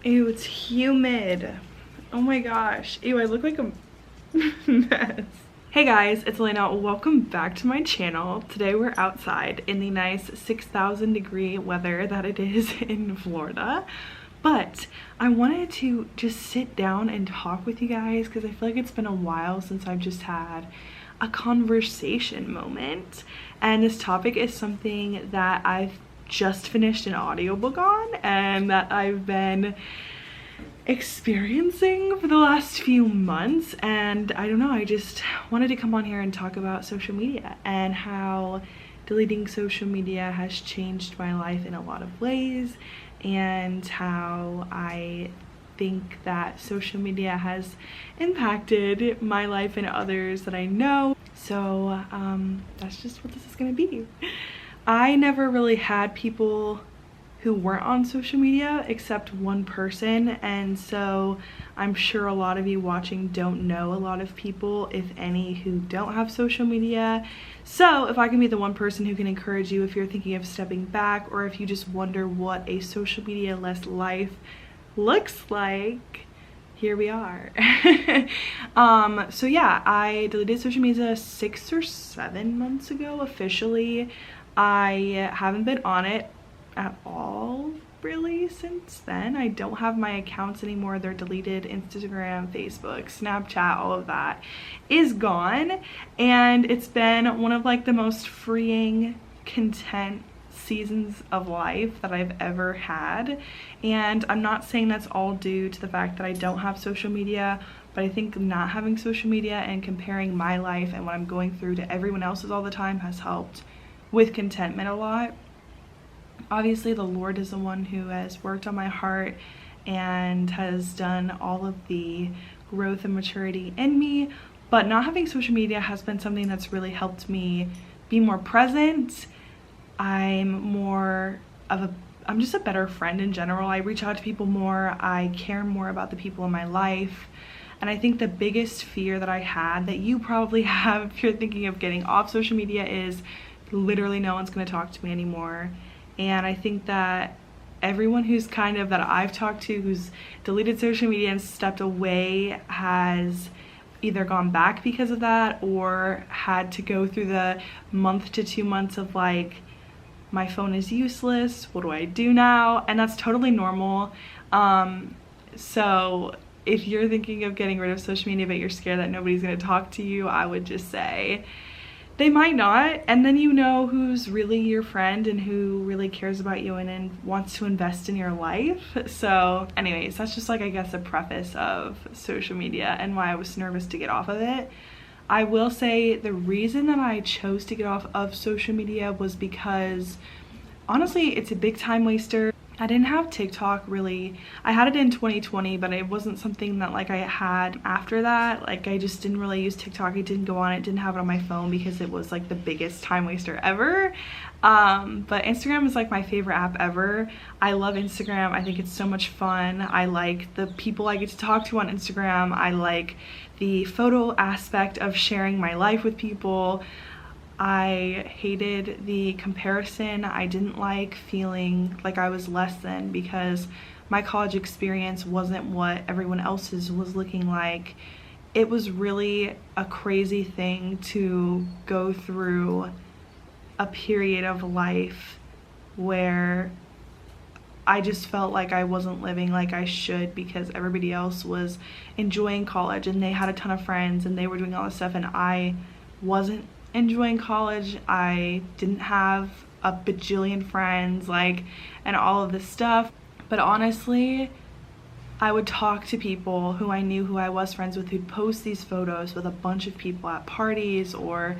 Ew, it's humid. Oh my gosh. Ew, I look like a mess. Hey guys, it's Elena. Welcome back to my channel. Today we're outside in the nice 6,000 degree weather that it is in Florida. But I wanted to just sit down and talk with you guys because I feel like it's been a while since I've just had a conversation moment. And this topic is something that I've just finished an audiobook on and that I've been experiencing for the last few months. And I don't know, I just wanted to come on here and talk about social media and how deleting social media has changed my life in a lot of ways, and how I think that social media has impacted my life and others that I know. So that's just what this is gonna be. I never really had people who weren't on social media except one person, and so I'm sure a lot of you watching don't know a lot of people, if any, who don't have social media. So if I can be the one person who can encourage you if you're thinking of stepping back, or if you just wonder what a social media less life looks like, here we are. So yeah, I deleted social media 6 or 7 months ago officially. I haven't been on it at all really since then. I don't have my accounts anymore. They're deleted. Instagram, Facebook, Snapchat, all of that is gone, and it's been one of like the most freeing, content seasons of life that I've ever had. And I'm not saying that's all due to the fact that I don't have social media, but I think not having social media and comparing my life and what I'm going through to everyone else's all the time has helped with contentment a lot. Obviously, the Lord is the one who has worked on my heart and has done all of the growth and maturity in me, but not having social media has been something that's really helped me be more present. I'm just a better friend in general. I reach out to people more. I care more about the people in my life. And I think the biggest fear that I had, that you probably have if you're thinking of getting off social media, is literally no one's going to talk to me anymore. And I think that everyone who's that I've talked to who's deleted social media and stepped away has either gone back because of that, or had to go through the month to 2 months of like, my phone is useless, what do I do now? And that's totally normal. So if you're thinking of getting rid of social media but you're scared that nobody's going to talk to you, I would just say they might not, and then you know who's really your friend and who really cares about you and wants to invest in your life. So anyways, that's just like, I guess, a preface of social media and why I was nervous to get off of it. I will say the reason that I chose to get off of social media was because honestly it's a big time waster. I didn't have TikTok really. I had it in 2020, but it wasn't something that like I had after that. Like, I just didn't really use TikTok. I didn't go on it, didn't have it on my phone because it was like the biggest time waster ever. But Instagram is like my favorite app ever. I love Instagram. I think it's so much fun. I like the people I get to talk to on Instagram. I like the photo aspect of sharing my life with people. I hated the comparison. I didn't like feeling like I was less than because my college experience wasn't what everyone else's was looking like. It was really a crazy thing to go through a period of life where I just felt like I wasn't living like I should because everybody else was enjoying college and they had a ton of friends and they were doing all this stuff, and I wasn't enjoying college. I didn't have a bajillion friends, like, and all of this stuff. But honestly, I would talk to people who I knew, who I was friends with, who'd post these photos with a bunch of people at parties or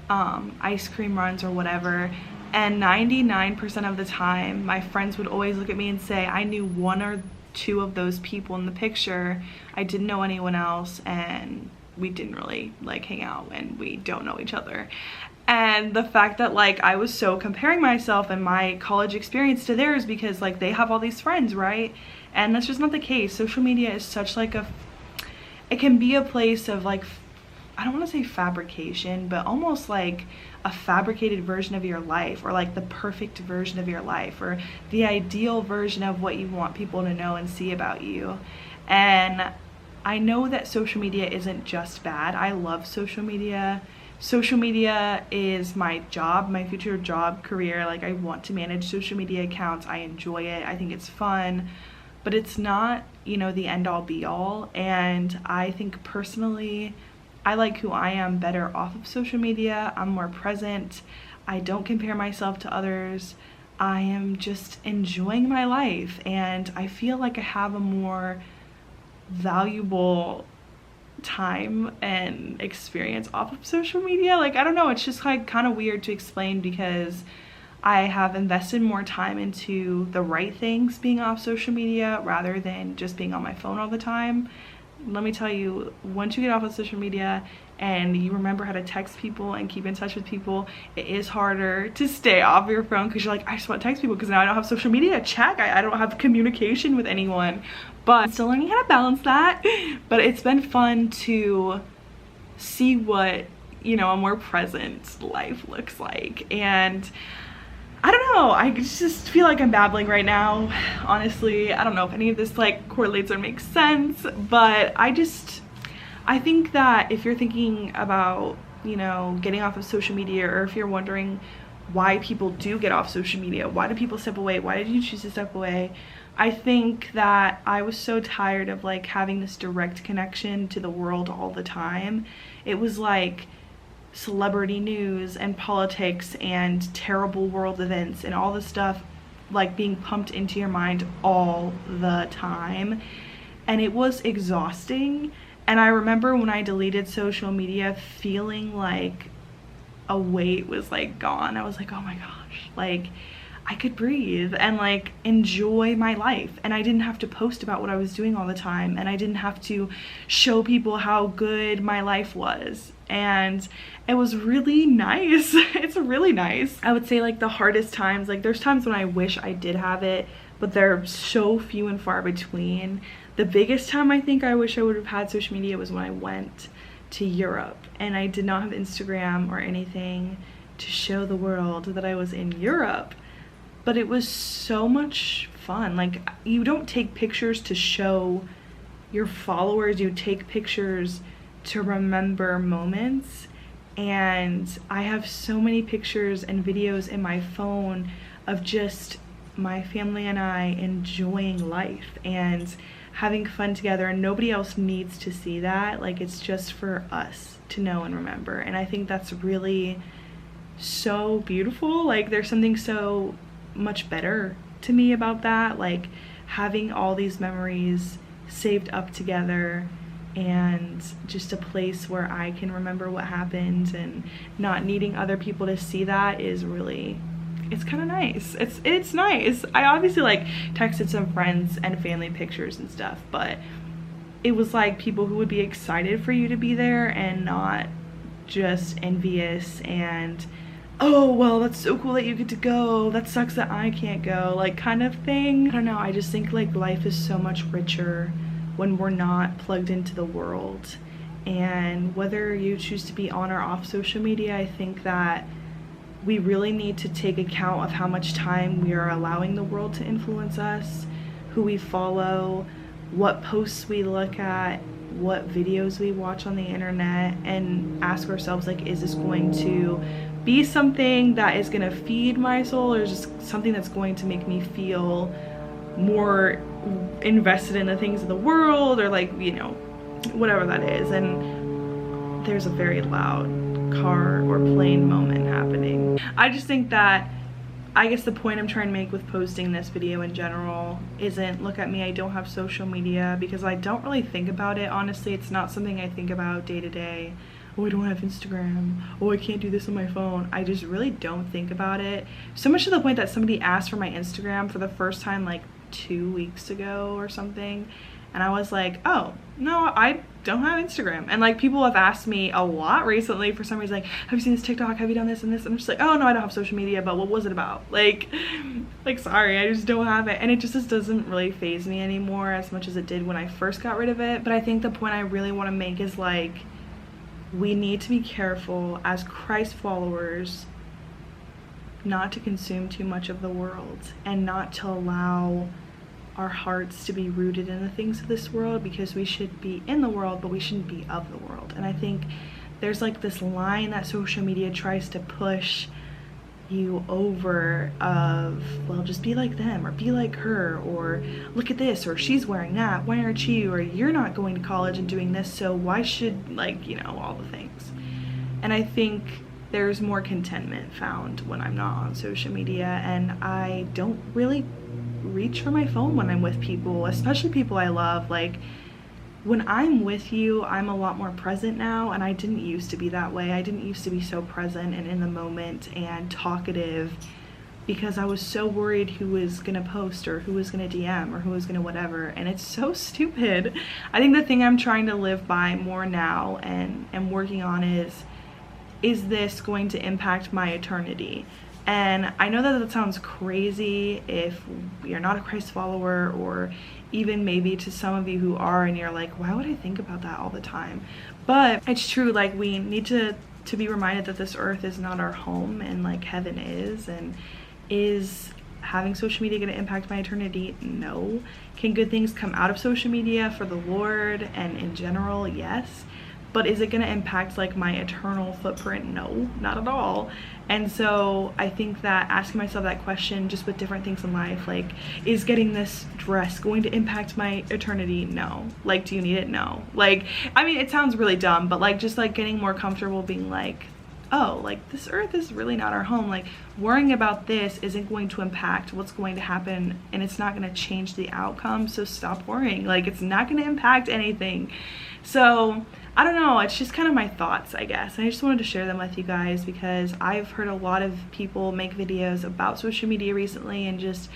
ice cream runs or whatever, and 99% of the time my friends would always look at me and say, I knew 1 or 2 of those people in the picture. I didn't know anyone else, and we didn't really like hang out, and we don't know each other. And the fact that like I was so comparing myself and my college experience to theirs because like they have all these friends, right? And that's just not the case. Social media is such like it can be a place of like I don't want to say fabrication, but almost like a fabricated version of your life, or like the perfect version of your life, or the ideal version of what you want people to know and see about you. And I know that social media isn't just bad. I love social media. Social media is my job, my future job, career. Like, I want to manage social media accounts. I enjoy it. I think it's fun, but it's not, you know, the end all be all. And I think personally, I like who I am better off of social media. I'm more present. I don't compare myself to others. I am just enjoying my life, and I feel like I have a more valuable time and experience off of social media. Like, I don't know, it's just like kind of weird to explain, because I have invested more time into the right things being off social media rather than just being on my phone all the time. Let me tell you, once you get off of social media and you remember how to text people and keep in touch with people, it is harder to stay off your phone, because you're like, I just want to text people because now I don't have social media to check. I don't have communication with anyone. But I'm still learning how to balance that. But it's been fun to see what, you know, a more present life looks like. And I don't know, I just feel like I'm babbling right now, honestly. I don't know if any of this like correlates or makes sense, but I think that if you're thinking about, you know, getting off of social media, or if you're wondering why people do get off social media, why do people step away, why did you choose to step away, I think that I was so tired of like having this direct connection to the world all the time. It was like celebrity news and politics and terrible world events and all this stuff like being pumped into your mind all the time, and it was exhausting. And I remember when I deleted social media feeling like a weight was like gone. I was like, oh my gosh, like I could breathe and like enjoy my life, and I didn't have to post about what I was doing all the time, and I didn't have to show people how good my life was. And it was really nice. It's really nice. I would say like the hardest times, like there's times when I wish I did have it, but they're so few and far between. The biggest time I think I wish I would have had social media was when I went to Europe, and I did not have Instagram or anything to show the world that I was in Europe. But it was so much fun. Like, you don't take pictures to show your followers, you take pictures to remember moments. And I have so many pictures and videos in my phone of just my family and I enjoying life and having fun together, and nobody else needs to see that. Like, it's just for us to know and remember. And I think that's really so beautiful. Like, there's something so much better to me about that, like having all these memories saved up together and just a place where I can remember what happened, and not needing other people to see that is really, it's kind of nice. It's nice. I obviously like texted some friends and family pictures and stuff, but it was like people who would be excited for you to be there and not just envious and, oh, well, that's so cool that you get to go, that sucks that I can't go, like kind of thing. I don't know, I just think like life is so much richer when we're not plugged into the world. And whether you choose to be on or off social media, I think that we really need to take account of how much time we are allowing the world to influence us, who we follow, what posts we look at, what videos we watch on the internet, and ask ourselves, like, is this going to be something that is going to feed my soul, or just something that's going to make me feel more invested in the things of the world, or like, you know, whatever that is. And there's a very loud car or plane moment happening. I just think that, I guess the point I'm trying to make with posting this video in general isn't, look at me, I don't have social media, because I don't really think about it. Honestly, it's not something I think about day to day. Oh, I don't have Instagram. Oh, I can't do this on my phone. I just really don't think about it. So much to the point that somebody asked for my Instagram for the first time like 2 weeks ago or something. And I was like, oh, no, I don't have Instagram. And like, people have asked me a lot recently for some reason, like, have you seen this TikTok? Have you done this and this? And I'm just like, oh no, I don't have social media, but what was it about? Like sorry, I just don't have it. And it just doesn't really faze me anymore as much as it did when I first got rid of it. But I think the point I really want to make is like, we need to be careful as Christ followers not to consume too much of the world and not to allow our hearts to be rooted in the things of this world, because we should be in the world, but we shouldn't be of the world. And I think there's like this line that social media tries to push you over of, well, just be like them or be like her, or look at this, or she's wearing that, why aren't you, or you're not going to college and doing this, so why should, like, you know, all the things. And I think there's more contentment found when I'm not on social media, and I don't really reach for my phone when I'm with people, especially people I love. Like, when I'm with you, I'm a lot more present now, and I didn't used to be that way. I didn't used to be so present and in the moment and talkative, because I was so worried who was gonna post or who was gonna DM or who was gonna whatever, and it's so stupid. I think the thing I'm trying to live by more now and working on is this going to impact my eternity? And I know that sounds crazy if you're not a Christ follower, or even maybe to some of you who are, and you're like, why would I think about that all the time? But it's true. Like, we need to be reminded that this earth is not our home, and like heaven is. And is having social media going to impact my eternity? No. Can good things come out of social media for the Lord and in general? Yes. But is it going to impact like my eternal footprint? No, not at all. And so I think that asking myself that question just with different things in life, like, is getting this dress going to impact my eternity? No. Like, do you need it? No. Like, I mean, it sounds really dumb, but like, just like getting more comfortable being like, oh, like, this earth is really not our home. Like, worrying about this isn't going to impact what's going to happen, and it's not going to change the outcome. So stop worrying. Like, it's not going to impact anything. So I don't know, it's just kind of my thoughts, I guess. I just wanted to share them with you guys, because I've heard a lot of people make videos about social media recently and just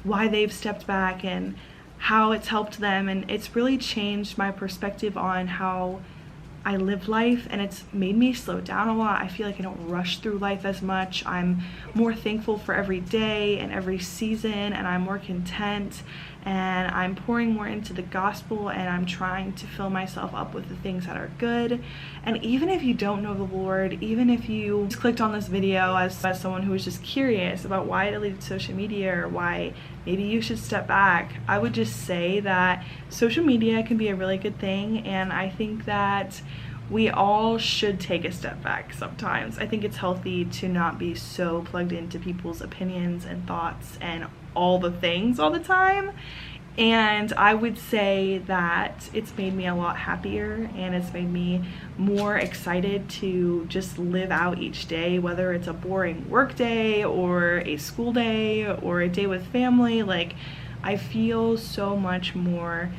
why they've stepped back and how it's helped them, and it's really changed my perspective on how I live life, and it's made me slow down a lot. I feel like I don't rush through life as much. I'm more thankful for every day and every season, and I'm more content, and I'm pouring more into the gospel, and I'm trying to fill myself up with the things that are good. And even if you don't know the Lord, even if you just clicked on this video as someone who was just curious about why I deleted social media or why maybe you should step back, I would just say that social media can be a really good thing, and I think that we all should take a step back sometimes. I think it's healthy to not be so plugged into people's opinions and thoughts and all the things all the time. And I would say that it's made me a lot happier, and it's made me more excited to just live out each day, whether it's a boring work day or a school day or a day with family. Like, I feel so much more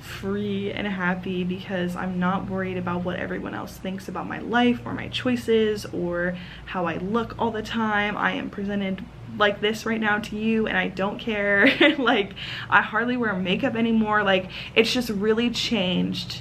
free and happy because I'm not worried about what everyone else thinks about my life or my choices or how I look all the time. I am presented like this right now to you, and I don't care. Like, I hardly wear makeup anymore. Like, it's just really changed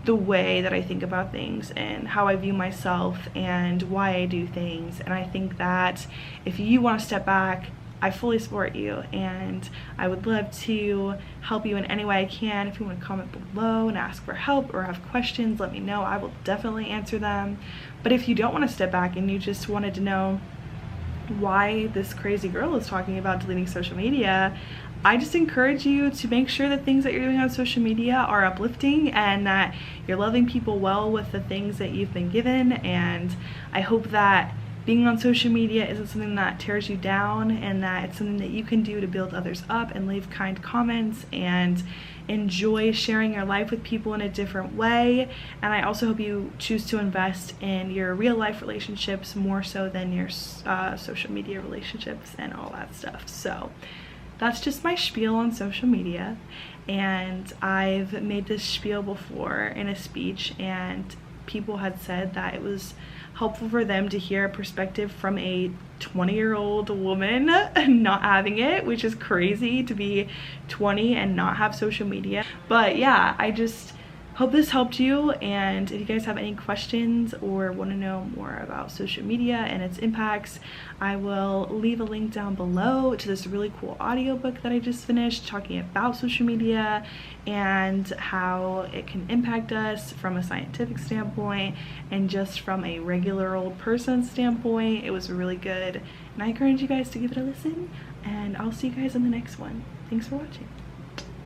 the way that I think about things and how I view myself and why I do things. And I think that if you want to step back, I fully support you, and I would love to help you in any way I can. If you want to comment below and ask for help or have questions, let me know. I will definitely answer them. But if you don't want to step back and you just wanted to know why this crazy girl is talking about deleting social media, I just encourage you to make sure that things that you're doing on social media are uplifting and that you're loving people well with the things that you've been given. And I hope that being on social media isn't something that tears you down, and that it's something that you can do to build others up and leave kind comments and enjoy sharing your life with people in a different way. And I also hope you choose to invest in your real life relationships more so than your social media relationships and all that stuff. So that's just my spiel on social media, and I've made this spiel before in a speech, and people had said that it was helpful for them to hear a perspective from a 20-year-old woman not having it, which is crazy to be 20 and not have social media. But yeah, I just hope this helped you, and if you guys have any questions or want to know more about social media and its impacts, I will leave a link down below to this really cool audiobook that I just finished talking about social media and how it can impact us from a scientific standpoint and just from a regular old person standpoint. It was really good, and I encourage you guys to give it a listen, and I'll see you guys in the next one. Thanks for watching.